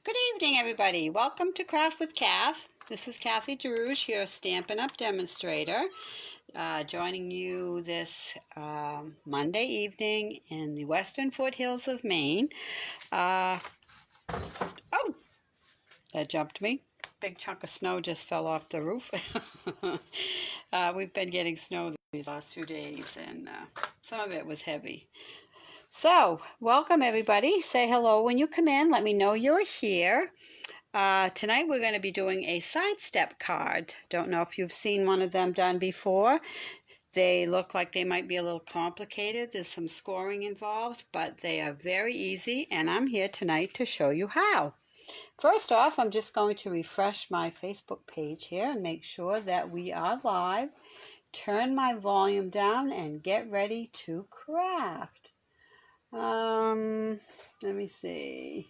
Good evening, everybody. Welcome to Craft with Kath. This is Kathy DeRouche, your Stampin' Up! Demonstrator, joining you this Monday evening in the western foothills of Maine. Oh, that jumped me. Big chunk of snow just fell off the roof. We've been getting snow these last few days, and some of it was heavy. So, welcome everybody. Say hello when you come in. Let me know you're here. Tonight we're going to be doing a sidestep card. Don't know if you've seen one of them done before. They look like they might be a little complicated. There's some scoring involved, but they are very easy, and I'm here tonight to show you how. First off, I'm just going to refresh my Facebook page here and make sure that we are live. Turn my volume down and get ready to craft. Let me see.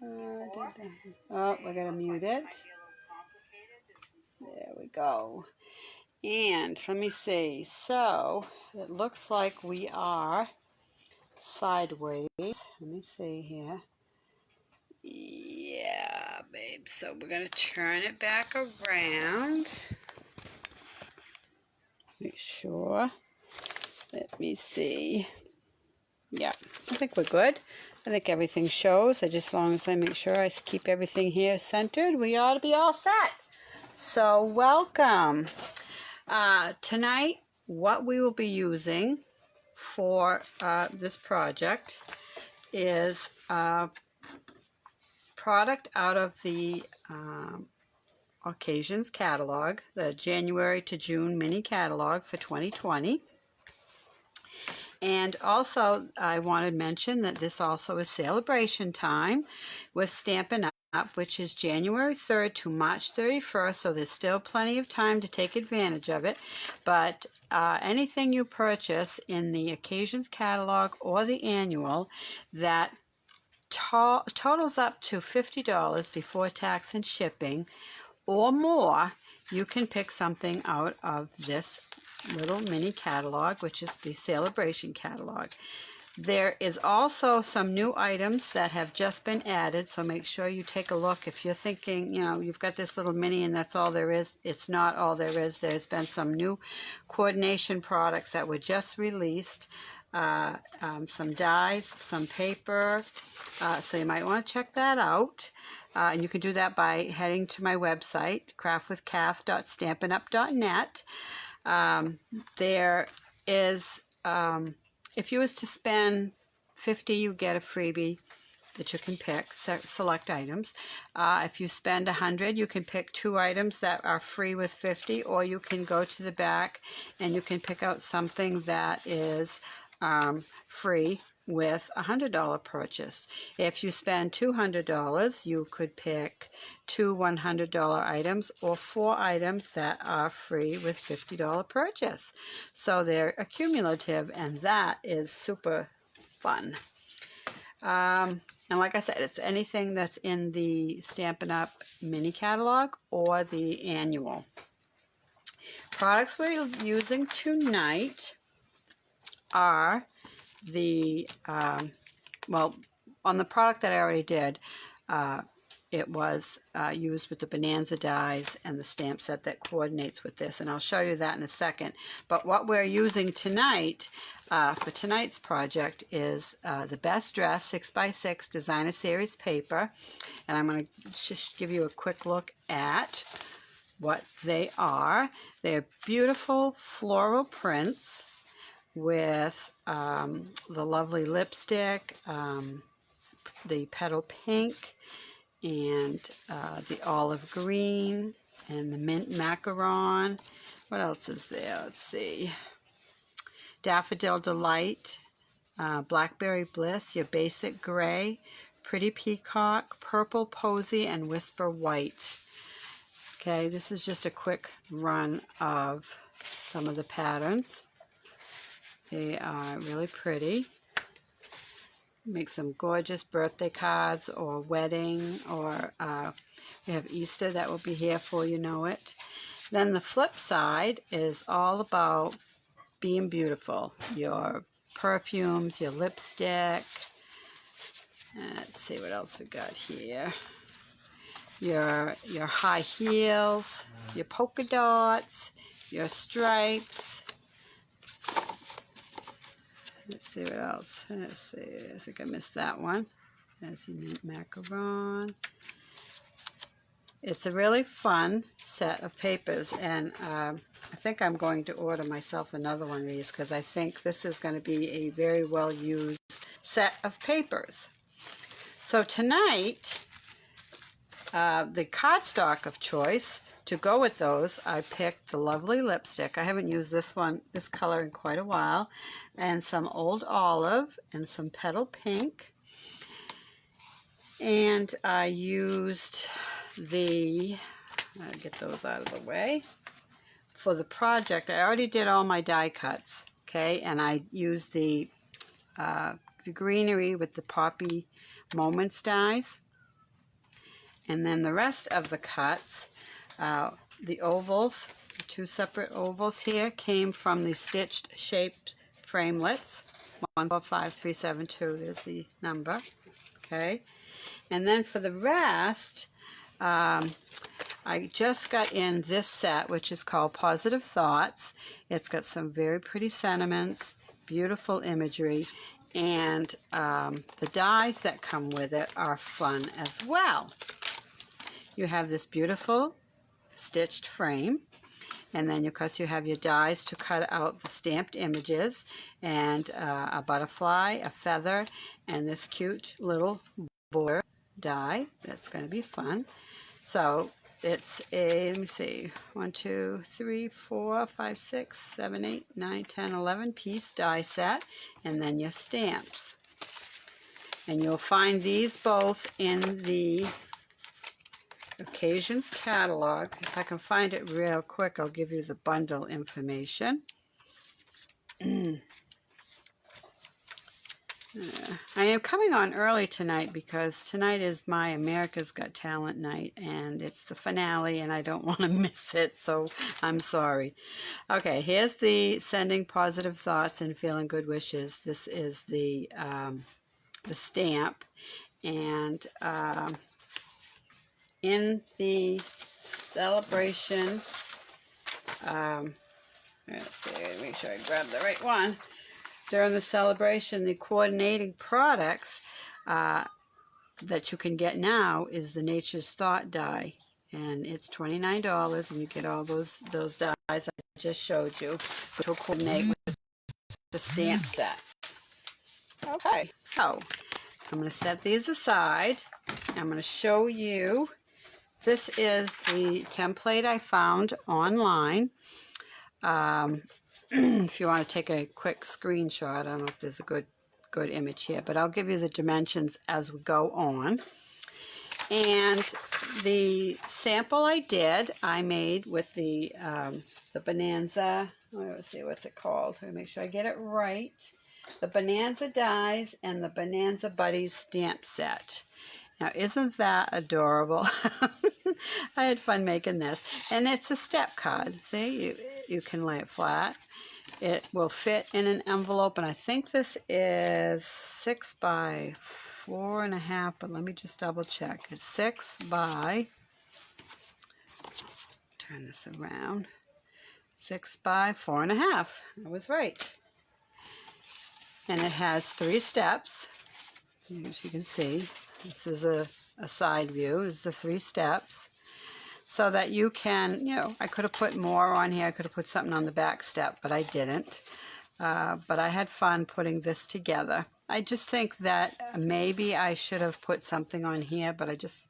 Oh, we're going to mute it. There we go. And let me see. So, it looks like we are sideways. Let me see here. Yeah, babe. So, we're going to turn it back around. Make sure. Let me see. Yeah, I think we're good. I think everything shows. As long as I make sure I keep everything here centered, we ought to be all set. So, welcome. Tonight, what we will be using for this project is a product out of the Occasions catalog, the January to June mini catalog for 2020. And also, I want to mention that this also is celebration time with Stampin' Up, which is January 3rd to March 31st, so there's still plenty of time to take advantage of it. But anything you purchase in the Occasions catalog or the annual that totals up to $50 before tax and shipping or more, you can pick something out of this little mini catalog, which is the celebration catalog. There is also some new items that have just been added, so make sure you take a look. If you're thinking, you've got this little mini and that's all there is, it's not all there is. There's been some new coordination products that were just released, some dies, some paper, so you might want to check that out. And you can do that by heading to my website, craftwithkath.stampinup.net. There is, if you was to spend $50, you get a freebie that you can pick, select items. If you spend $100, you can pick 2 items that are free with $50, or you can go to the back and you can pick out something that is free with a $100 purchase. If you spend $200, you could pick 2 $100 items or 4 items that are free with $50 purchase. So they're accumulative, and that is super fun. And like I said, it's anything that's in the Stampin' Up! Mini catalog or the annual. Products we're using tonight are the, well, on the product that I already did, it was used with the Bonanza dies and the stamp set that coordinates with this, and I'll show you that in a second. But what we're using tonight for tonight's project is the Best Dress 6x6 Designer Series paper, and I'm going to just give you a quick look at what they are. They're beautiful floral prints with the lovely lipstick, the petal pink, and the olive green, and the mint macaron. What else is there? Let's see. Daffodil Delight, Blackberry Bliss, your basic gray, Pretty Peacock, Purple Posy, and Whisper White. Okay, this is just a quick run of some of the patterns. They are really pretty. Make some gorgeous birthday cards or wedding, or we have Easter that will be here before you know it. Then the flip side is all about being beautiful. Your perfumes, your lipstick, Let's see what else we got here. Your high heels, your polka dots, your stripes. Let's see what else. Let's see. I think I missed that one. That's macaron. It's a really fun set of papers, and I think I'm going to order myself another one of these because I think this is going to be a very well used set of papers. So tonight, the cardstock of choice to go with those, I picked the lovely lipstick. I haven't used this color in quite a while, and some Old Olive and some Petal Pink. And I used I'll get those out of the way. For the project, I already did all my die cuts, okay? And I used the greenery with the Poppy Moments dies. And then the rest of the cuts, the ovals, the 2 separate ovals here, came from the stitched shaped framelits. 145372, there's the number, okay? And then for the rest, I just got in this set, which is called Positive Thoughts. It's got some very pretty sentiments, beautiful imagery, and the dies that come with it are fun as well. You have this beautiful stitched frame, and then of course you have your dies to cut out the stamped images, and a butterfly, a feather, and this cute little border die. That's going to be fun. So it's a, let me see, 1, 2, 3, 4, 5, 6, 7, 8, 9, 10, 11 piece die set, and then your stamps. And you'll find these both in the Occasions catalog. If I can find it real quick, I'll give you the bundle information. I am coming on early tonight because tonight is my America's Got Talent night, and it's the finale, and I don't want to miss it, so I'm sorry. Okay, here's the sending positive thoughts and feeling good wishes. This is the stamp, and in the celebration, let's see, make sure I grab the right one. During the celebration, the coordinating products that you can get now is the Nature's Thought die, and it's $29, and you get all those dies I just showed you, which will coordinate with the stamp set. Okay, so I'm going to set these aside. I'm going to show you. This is the template I found online. If you want to take a quick screenshot, I don't know if there's a good image here, but I'll give you the dimensions as we go on. And the sample I made with the Bonanza, let's see, what's it called? Let me make sure I get it right. The Bonanza dies and the Bonanza Buddies stamp set. Now, isn't that adorable? I had fun making this. And it's a step card. See, you can lay it flat. It will fit in an envelope, and I think this is 6 by 4.5, but let me just double check. It's 6 by, turn this around, 6 by 4.5. I was right. And it has 3 steps, as you can see. This is a side view, is the 3 steps. So that you can, I could have put more on here. I could have put something on the back step, but I didn't. But I had fun putting this together. I just think that maybe I should have put something on here, but I just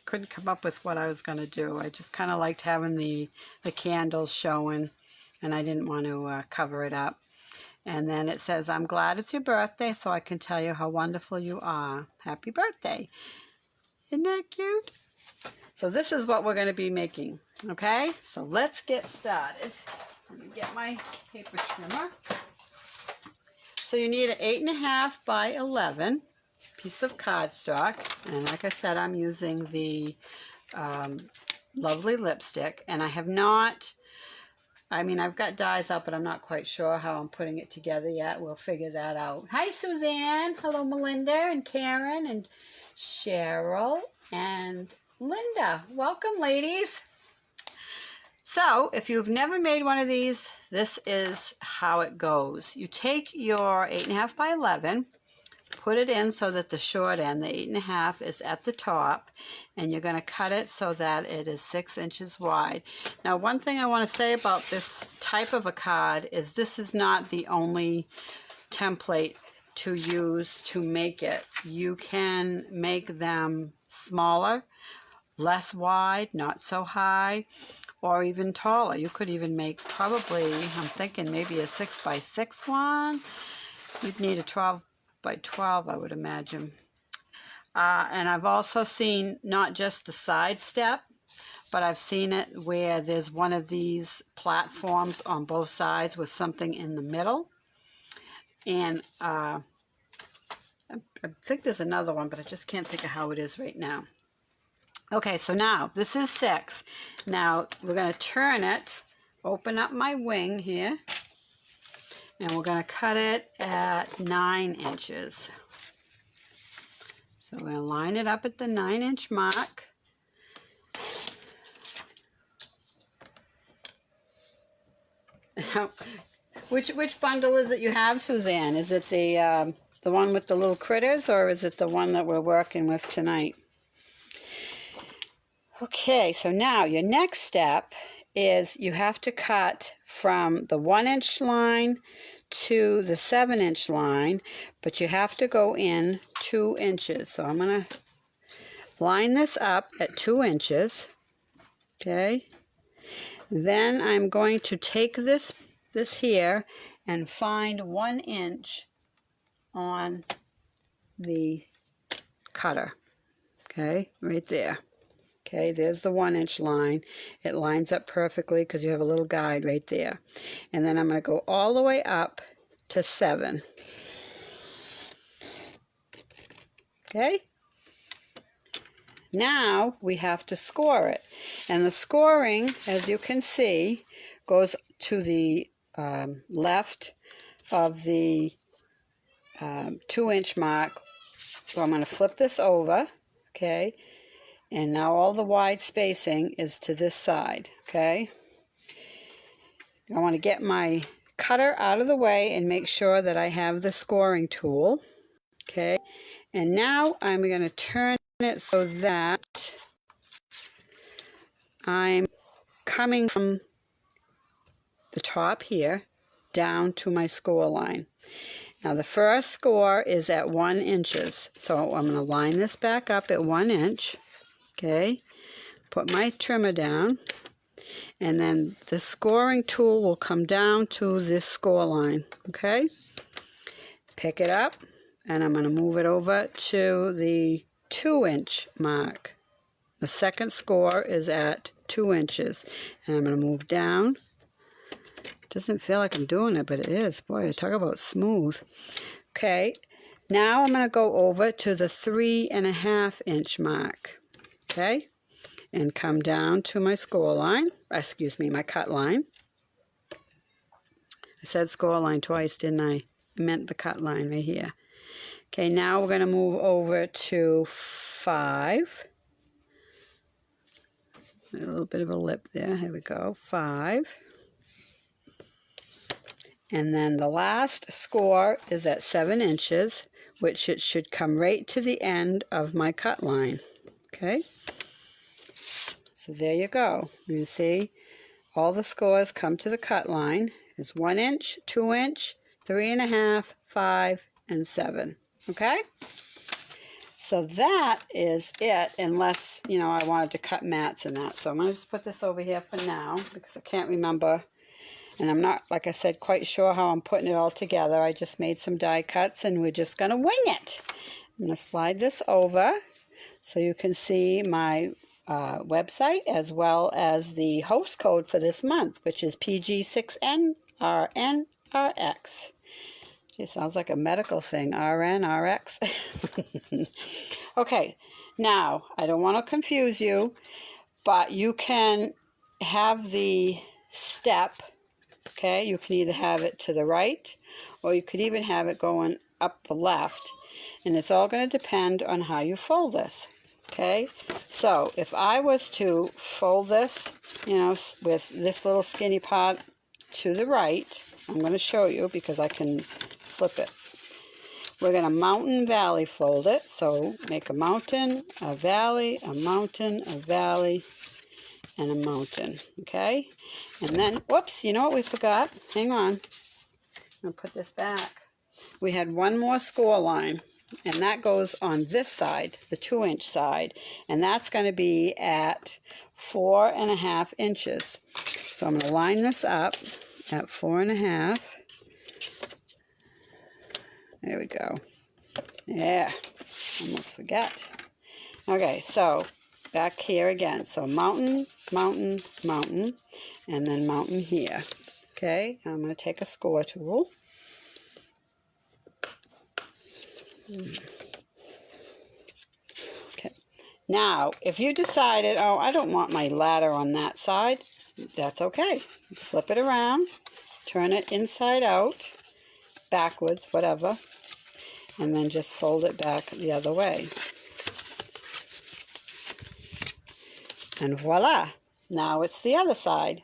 couldn't come up with what I was going to do. I just kind of liked having the candles showing, and I didn't want to cover it up. And then it says, I'm glad it's your birthday, so I can tell you how wonderful you are. Happy birthday. Isn't that cute? So this is what we're going to be making, okay? So let's get started. Let me get my paper trimmer. So you need an 8.5 by 11 piece of cardstock. And like I said, I'm using the lovely lipstick. And I have not I mean, I've got dies up, but I'm not quite sure how I'm putting it together yet. We'll figure that out. Hi, Suzanne. Hello, Melinda and Karen and Cheryl and Linda. Welcome, ladies. So, if you've never made one of these, this is how it goes. You take your 8.5 by 11, put it in so that the short end, the 8.5, is at the top, and you're going to cut it so that it is 6 inches wide. Now, one thing I want to say about this type of a card is this is not the only template to use to make it. You can make them smaller, less wide, not so high, or even taller. You could even make probably, I'm thinking maybe a 6 by 6 one. You'd need a 12 by 12, I would imagine. And I've also seen not just the side step, but I've seen it where there's one of these platforms on both sides with something in the middle. And I think there's another one, but I just can't think of how it is right now. Okay, so now this is 6. Now we're going to turn it, open up my wing here, and we're going to cut it at 9 inches. So we're going to line it up at the 9-inch mark. Now, which bundle is it you have, Suzanne? Is it the one with the little critters, or is it the one that we're working with tonight? Okay, so now your next step is you have to cut from the 1-inch line to the 7-inch line, but you have to go in 2 inches. So I'm going to line this up at 2 inches. Okay. Then I'm going to take this here and find 1 inch on the cutter. Okay, right there. Okay, there's the 1-inch line. It lines up perfectly because you have a little guide right there. And then I'm going to go all the way up to 7. Okay? Now we have to score it. And the scoring, as you can see, goes to the left of the 2-inch mark. So I'm going to flip this over. Okay? And now all the wide spacing is to this side, okay? I want to get my cutter out of the way and make sure that I have the scoring tool, okay? And now I'm going to turn it so that I'm coming from the top here down to my score line. Now the first score is at 1 inches, so I'm going to line this back up at 1 inch. Okay, put my trimmer down, and then the scoring tool will come down to this score line. Okay, pick it up, and I'm going to move it over to the 2-inch mark. The second score is at 2 inches, and I'm going to move down. Doesn't feel like I'm doing it, but it is. Boy, talk about smooth. Okay, now I'm going to go over to the 3.5-inch mark. Okay, and come down to my score line, excuse me, my cut line. I said score line twice, didn't I? I meant the cut line right here. Okay, now we're going to move over to 5. A little bit of a lip there. Here we go, 5. And then the last score is at 7 inches, which it should come right to the end of my cut line. Okay. So there you go. You see all the scores come to the cut line. It's 1 inch, 2 inch, 3.5, 5, and 7. Okay? So that is it, unless, you know, I wanted to cut mats and that. So I'm going to just put this over here for now because I can't remember. And I'm not, like I said, quite sure how I'm putting it all together. I just made some die cuts and we're just going to wing it. I'm going to slide this over so you can see my website as well as the host code for this month, which is PG6NRNRX. It sounds like a medical thing, RNRX. Okay, now I don't want to confuse you, but you can have the step okay? You can either have it to the right, or you could even have it going up the left. And it's all going to depend on how you fold this, okay? So if I was to fold this, you know, with this little skinny part to the right, I'm going to show you because I can flip it. We're going to mountain valley fold it. So make a mountain, a valley, a mountain, a valley, and a mountain, okay? And then, whoops, you know what we forgot? Hang on. I'm going to put this back. We had one more score line, and that goes on this side, the 2-inch side, and that's going to be at 4.5 inches. So I'm going to line this up at 4.5. There we go. Yeah, almost forgot. Okay, so back here again. So mountain, mountain, mountain, and then mountain here. Okay, I'm going to take a score tool. Okay, now if you decided, oh, I don't want my ladder on that side, that's okay. Flip it around, turn it inside out, backwards, whatever, and then just fold it back the other way. And voila, now it's the other side.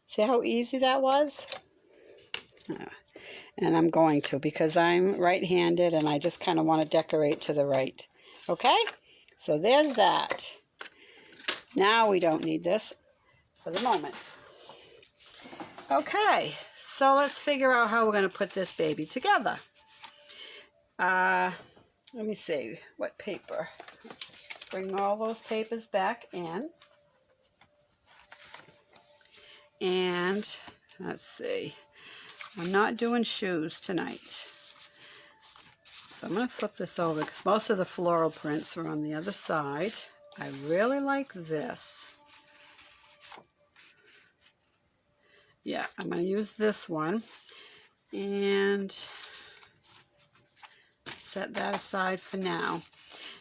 See how easy that was? And I'm going to, because I'm right-handed and I just kind of want to decorate to the right. Okay? So there's that. Now we don't need this for the moment. Okay, so let's figure out how we're going to put this baby together. Let me see, what paper? Let's bring all those papers back in. And let's see, I'm not doing shoes tonight. So I'm going to flip this over because most of the floral prints are on the other side. I really like this. Yeah, I'm going to use this one and set that aside for now.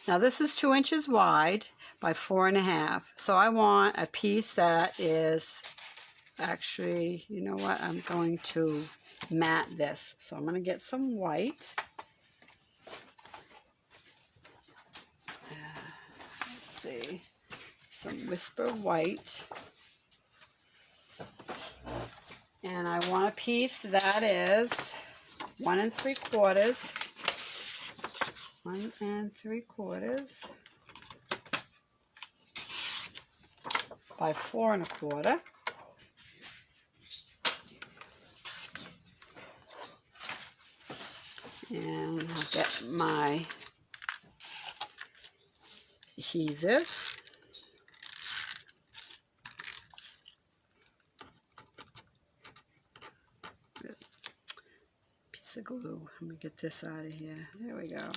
Now this is 2 inches wide by 4.5. So I want a piece that is actually, you know what, I'm going to mat this. So I'm going to get some white. Let's see, some Whisper white. And I want a piece that is 1 3/4. 1 3/4 by 4 1/4. And I'll get my adhesive. Piece of glue. Let me get this out of here. There we go.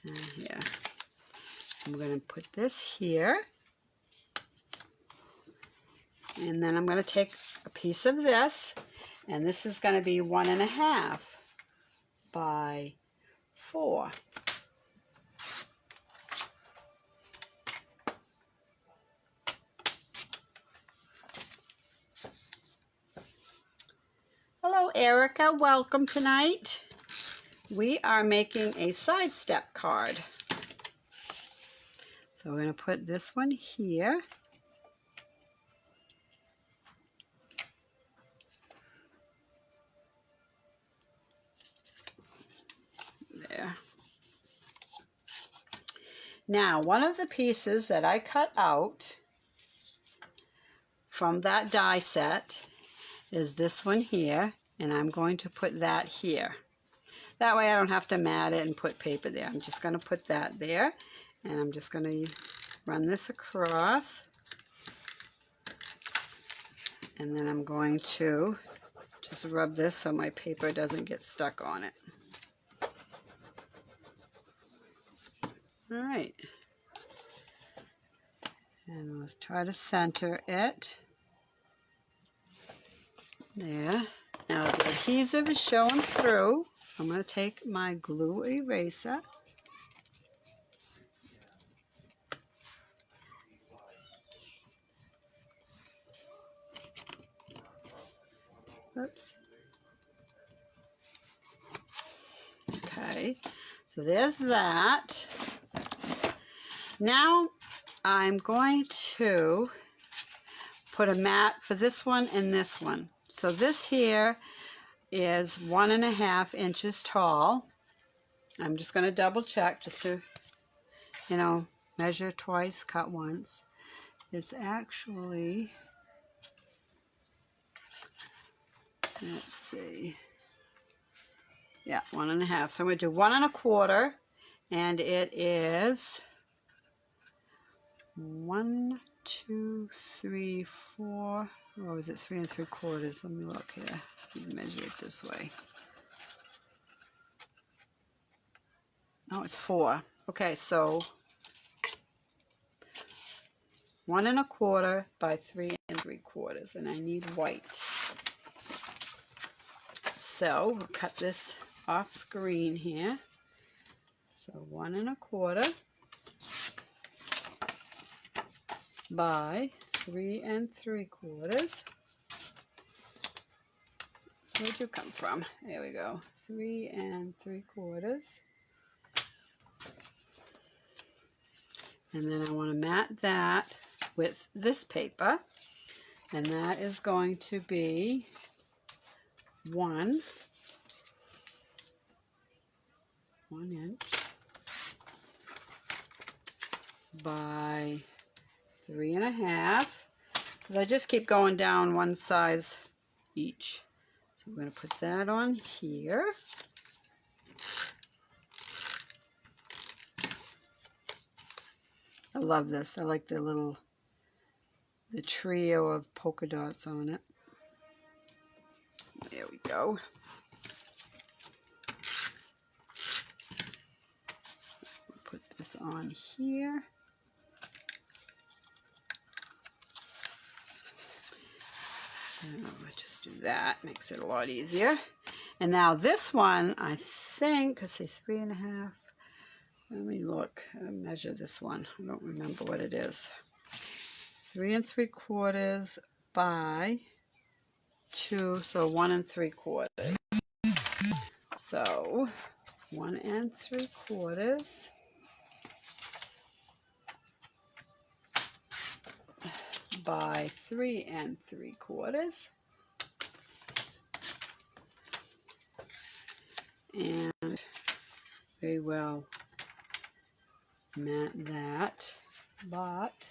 And here. I'm going to put this here. And then I'm going to take a piece of this. And this is going to be 1.5 by 4. Hello, Erica. Welcome tonight. We are making a side step card. So we're going to put this one here. There. Now, one of the pieces that I cut out from that die set is this one here, and I'm going to put that here. That way I don't have to mat it and put paper there. I'm just going to put that there, and I'm just going to run this across, and then I'm going to just rub this so my paper doesn't get stuck on it. All right. And let's try to center it. There. Now the adhesive is showing through, so I'm going to take my glue eraser. Oops. Okay, so there's that. Now I'm going to put a mat for this one and this one. So this here is 1.5 inches tall. I'm just going to double check just to, you know, measure twice, cut once. It's actually, let's see, yeah, 1.5. So I'm going to do 1.25, and it is 1, 2, 3, 4. Or is it 3 3/4? Let me look here. Let me measure it this way. Oh, it's 4. Okay, so 1.25 by 3 3/4, and I need white. So we'll cut this off screen here. So 1.25 by 3 3/4. So where'd you come from? There we go. 3 3/4. And then I want to mat that with this paper, and that is going to be 1 inch by 3.5, because I just keep going down one size each. So I'm going to put that on here. I love this. I like the trio of polka dots on it. There we go. Put this on here. I'll just do that. Makes it a lot easier. And now this one, I think, let's say 3.5. Let me look. I'll measure this one. I don't remember what it is. 3 3/4 by 2, so 1 3/4. So 1 3/4 by 3 3/4. And very well mat that, but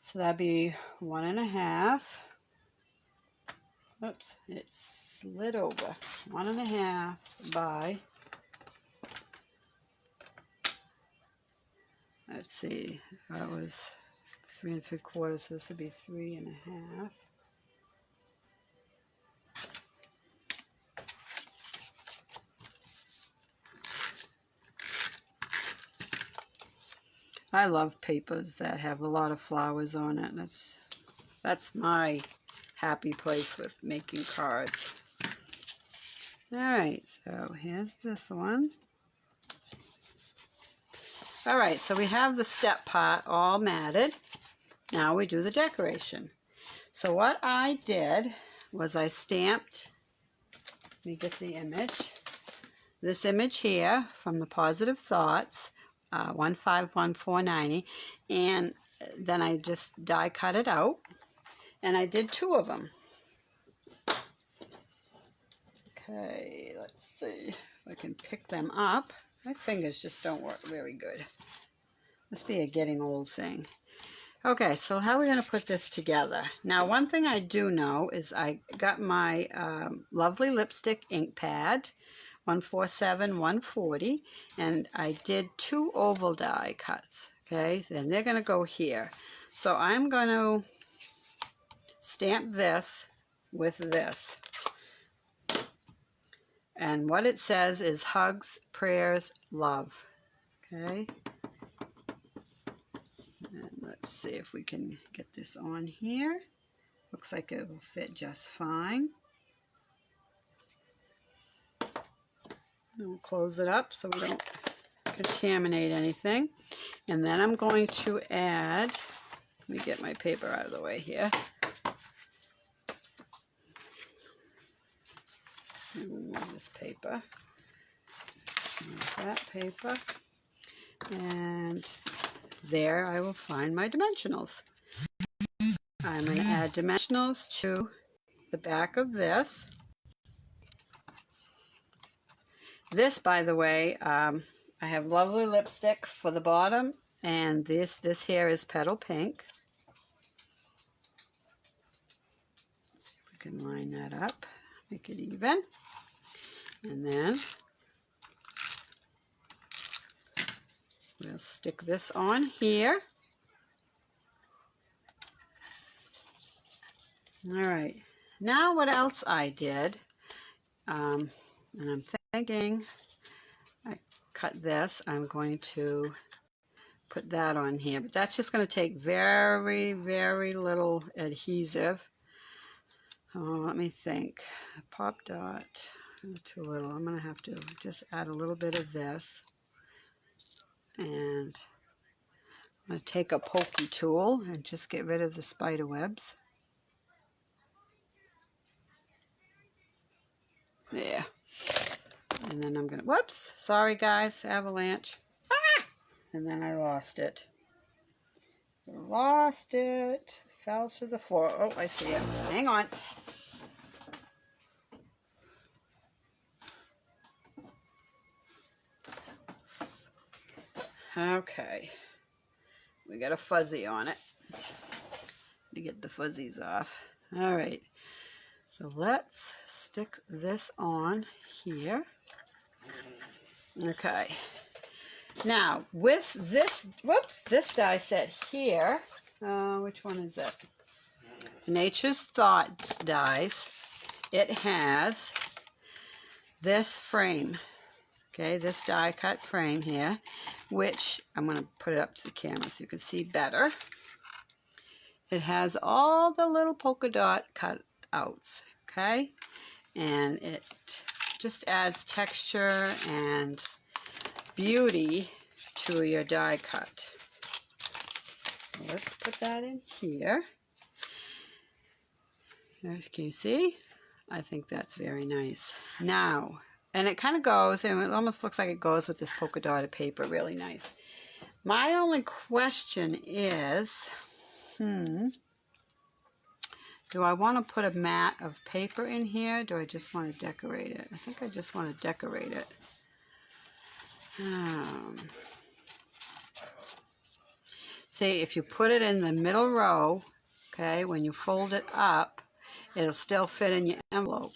so that'd be 1.5. Oops, it slid over. 1.5 by, let's see, that was 3 3/4, so this would be 3.5. I love papers that have a lot of flowers on it. That's my happy place with making cards. All right, so here's this one. All right, so we have the step part all matted. Now we do the decoration. So what I did was I stamped, let me get the image, this image here from the Positive Thoughts, 151490, and then I just die cut it out, and I did 2 of them. Okay, let's see if I can pick them up. My fingers just don't work very good. Must be a getting old thing. Okay, so how are we going to put this together? Now, one thing I do know is I got my lovely lipstick ink pad, 147, 140, and I did 2 oval die cuts, okay? And they're going to go here. So I'm going to stamp this with this. And what it says is hugs, prayers, love, okay? And let's see if we can get this on here. Looks like it will fit just fine. We'll close it up so we don't contaminate anything. And then I'm going to add, let me get my paper out of the way here. Remove this paper. Remove that paper. And there I will find my dimensionals. I'm going to add dimensionals to the back of this. This, by the way, I have lovely lipstick for the bottom, and this here is Petal Pink. Let's see if we can line that up, make it even. And then we'll stick this on here. All right, now what else I did, and I'm thinking I cut this, I'm going to put that on here, but that's just going to take very, very little adhesive. Let me think. Pop dot, too little. I'm going to have to just add a little bit of this, and I'm going to take a pokey tool and just get rid of the spider webs. There. And then I'm going to, whoops, sorry guys, avalanche. Ah! And then I lost it. Lost it. Fell to the floor. Oh, I see it. Hang on. Okay. We got a fuzzy on it. To get the fuzzies off. All right. So let's stick this on here. Okay. Now, with this, whoops, this die set here, which one is it? Nature's Thoughts dies. It has this frame, okay, this die cut frame here, which I'm going to put it up to the camera so you can see better. It has all the little polka dot cutouts, okay, and it just adds texture and beauty to your die cut. Let's put that in here. As can you see? I think that's very nice. Now, and it kind of goes, and it almost looks like it goes with this polka dotted paper, really nice. My only question is, do I want to put a mat of paper in here? Do I just want to decorate it? I think I just want to decorate it. See, if you put it in the middle row, okay, when you fold it up, it'll still fit in your envelope.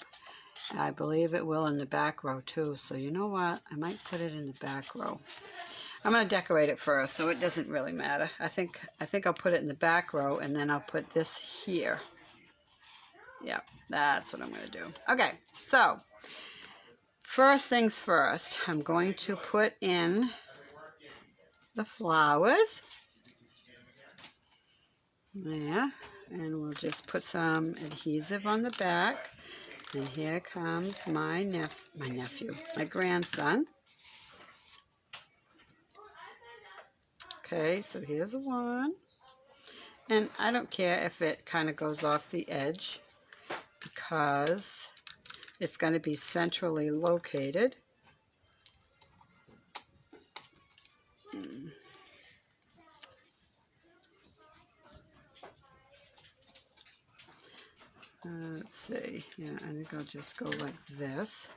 I believe it will in the back row too. So you know what? I might put it in the back row. I'm going to decorate it first, so it doesn't really matter. I think I'll put it in the back row, and then I'll put this here. Yeah, that's what I'm going to do. Okay, so first things first, I'm going to put in the flowers. Yeah, and we'll just put some adhesive on the back. And here comes my grandson. Okay, so here's one. And I don't care if it kind of goes off the edge, because it's going to be centrally located. Let's see. Yeah, I think I'll just go like this.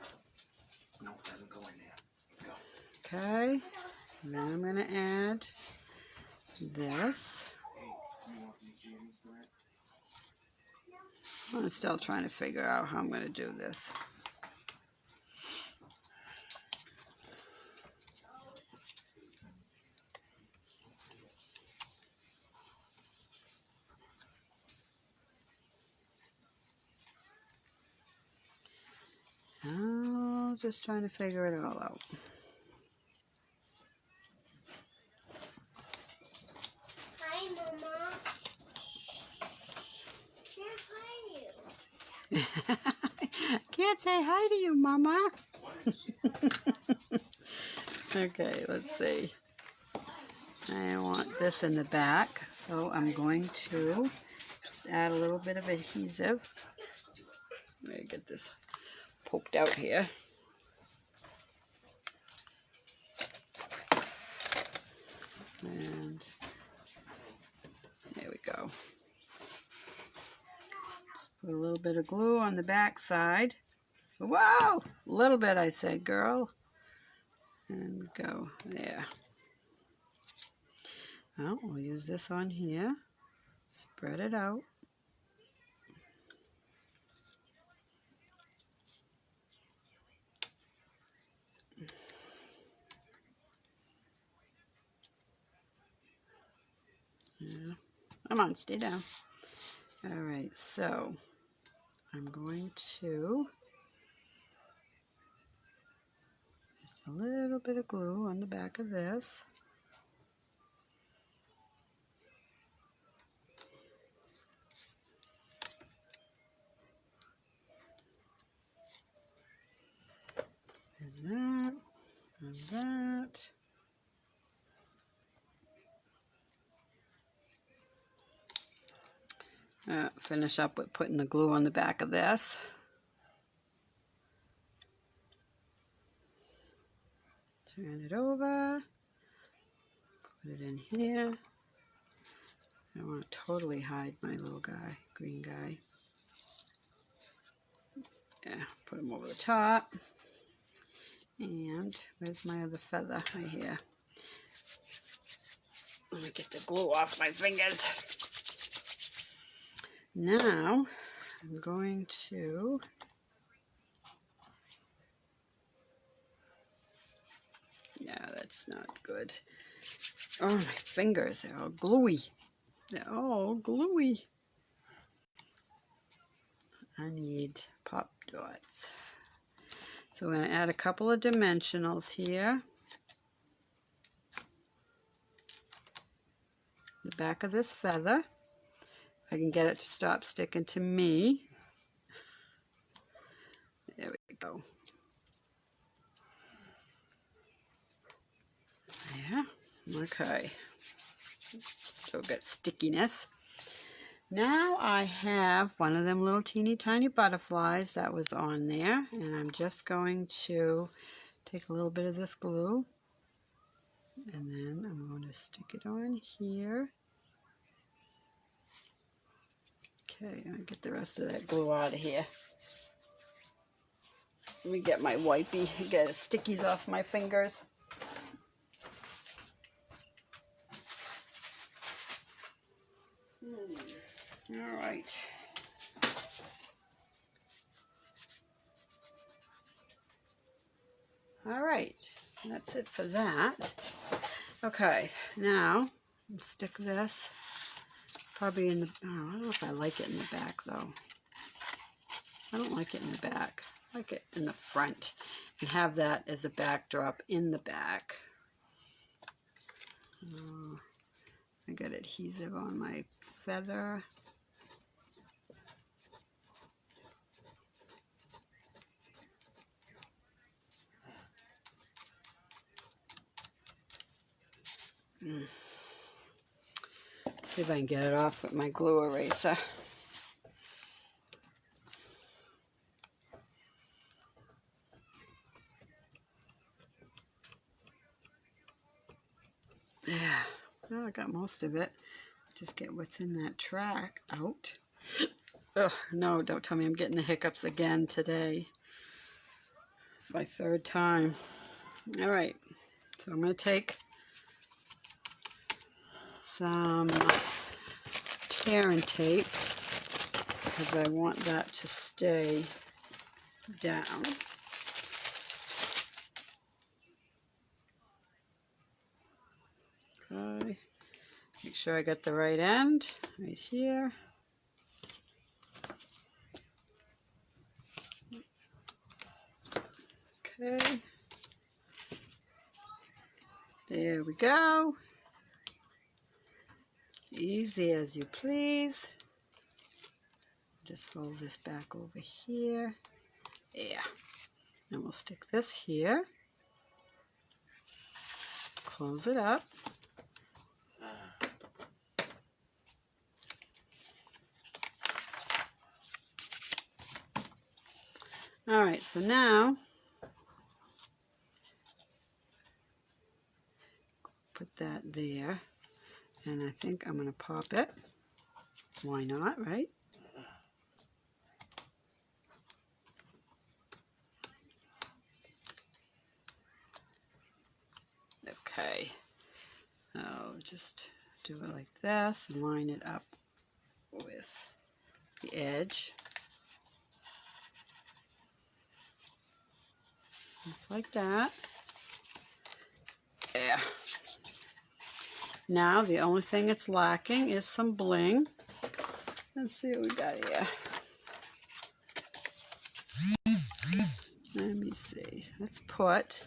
No, it doesn't go in there. Let's go. Okay. And then I'm going to add this. I'm still trying to figure out how I'm going to do this. Oh, just trying to figure it all out. Hi, Mama. Say hi to you. Can't say hi to you, Mama. Okay, let's see. I want this in the back, so I'm going to just add a little bit of adhesive. Let me get this poked out here. And there we go. Just put a little bit of glue on the back side. Whoa! A little bit, I said, girl. And go there. Well, we'll use this on here. Spread it out. Yeah. Come on, stay down. All right, so I'm going to just a little bit of glue on the back of this. There's that and that. Finish up with putting the glue on the back of this. Turn it over. Put it in here. I don't want to totally hide my little guy, green guy. Yeah, put him over the top. And where's my other feather? Right here. Let me get the glue off my fingers. Now, I'm going to that's not good. Oh, my fingers, they're all gluey. They're all gluey. I need pop dots. So we're going to add a couple of dimensionals here. The back of this feather. I can get it to stop sticking to me. There we go. Yeah, okay. So got stickiness. Now I have one of them little teeny tiny butterflies that was on there, and I'm just going to take a little bit of this glue, and then I'm going to stick it on here. Okay, I'll get the rest of that glue out of here. Let me get my wipey, get the stickies off my fingers. All right. All right, that's it for that. Okay, now I'll stick this probably in the, oh, I don't know if I like it in the back though. I don't like it in the back. I like it in the front and have that as a backdrop in the back. I got adhesive on my feather. See if I can get it off with my glue eraser. Yeah, well, I got most of it. Just get what's in that track out. Ugh, no, don't tell me I'm getting the hiccups again today. It's my third time. All right, so I'm going to take some tear and tape because I want that to stay down. Okay, make sure I got the right end right here. Okay, there we go. Easy as you please. Just fold this back over here. Yeah, and we'll stick this here. Close it up. All right, right, so now put that there, and I think I'm going to pop it. Why not, right? Okay, I'll just do it like this and line it up with the edge. Just like that. Yeah. Now the only thing it's lacking is some bling. Let's see what we got here. Let me see. Let's put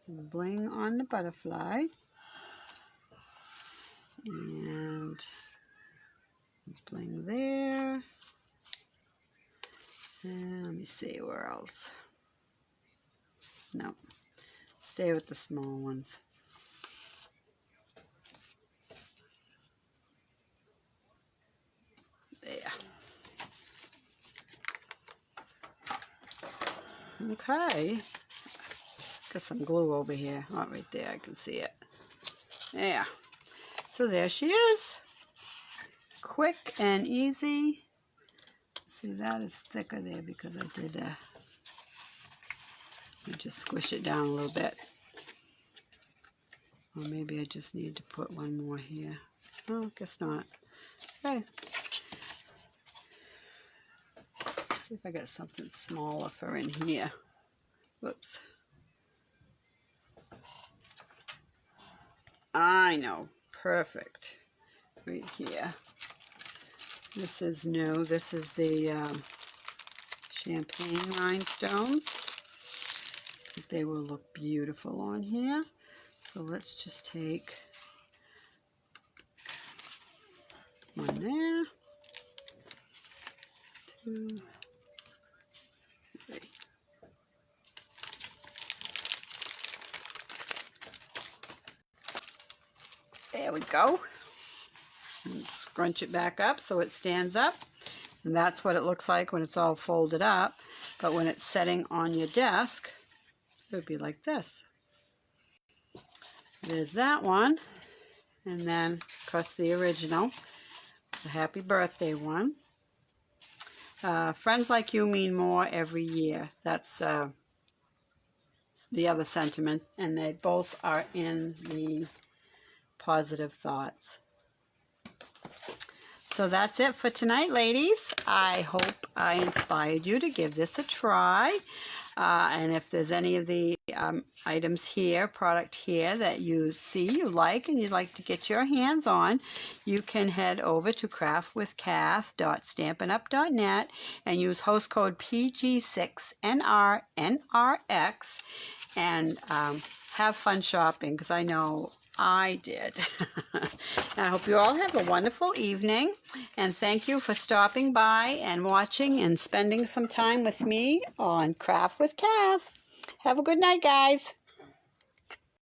some bling on the butterfly. And bling there. And let me see where else. No. Stay with the small ones. There. Okay. Got some glue over here. Oh, right there. I can see it. Yeah. So there she is. Quick and easy. See, that is thicker there because I did I just squish it down a little bit. Or maybe I just need to put one more here. Oh, guess not. Okay. Let's see if I got something smaller for in here. Whoops. I know. Perfect. Right here. This is new. This is the champagne rhinestones. I think they will look beautiful on here. So let's just take one there, 2, 3. There we go. And scrunch it back up so it stands up. And that's what it looks like when it's all folded up. But when it's setting on your desk, it would be like this. There's that one. And then, of course, the original, the happy birthday one. Friends like you mean more every year. That's the other sentiment. And they both are in the positive thoughts. So that's it for tonight, ladies. I hope I inspired you to give this a try. And if there's any of the items here, product here that you see, you like, and you'd like to get your hands on, you can head over to craftwithkath.stampinup.net and use host code PG6NRNRX and have fun shopping, because I know I did. I hope you all have a wonderful evening, and thank you for stopping by and watching and spending some time with me on Craft with Kath. Have a good night, guys.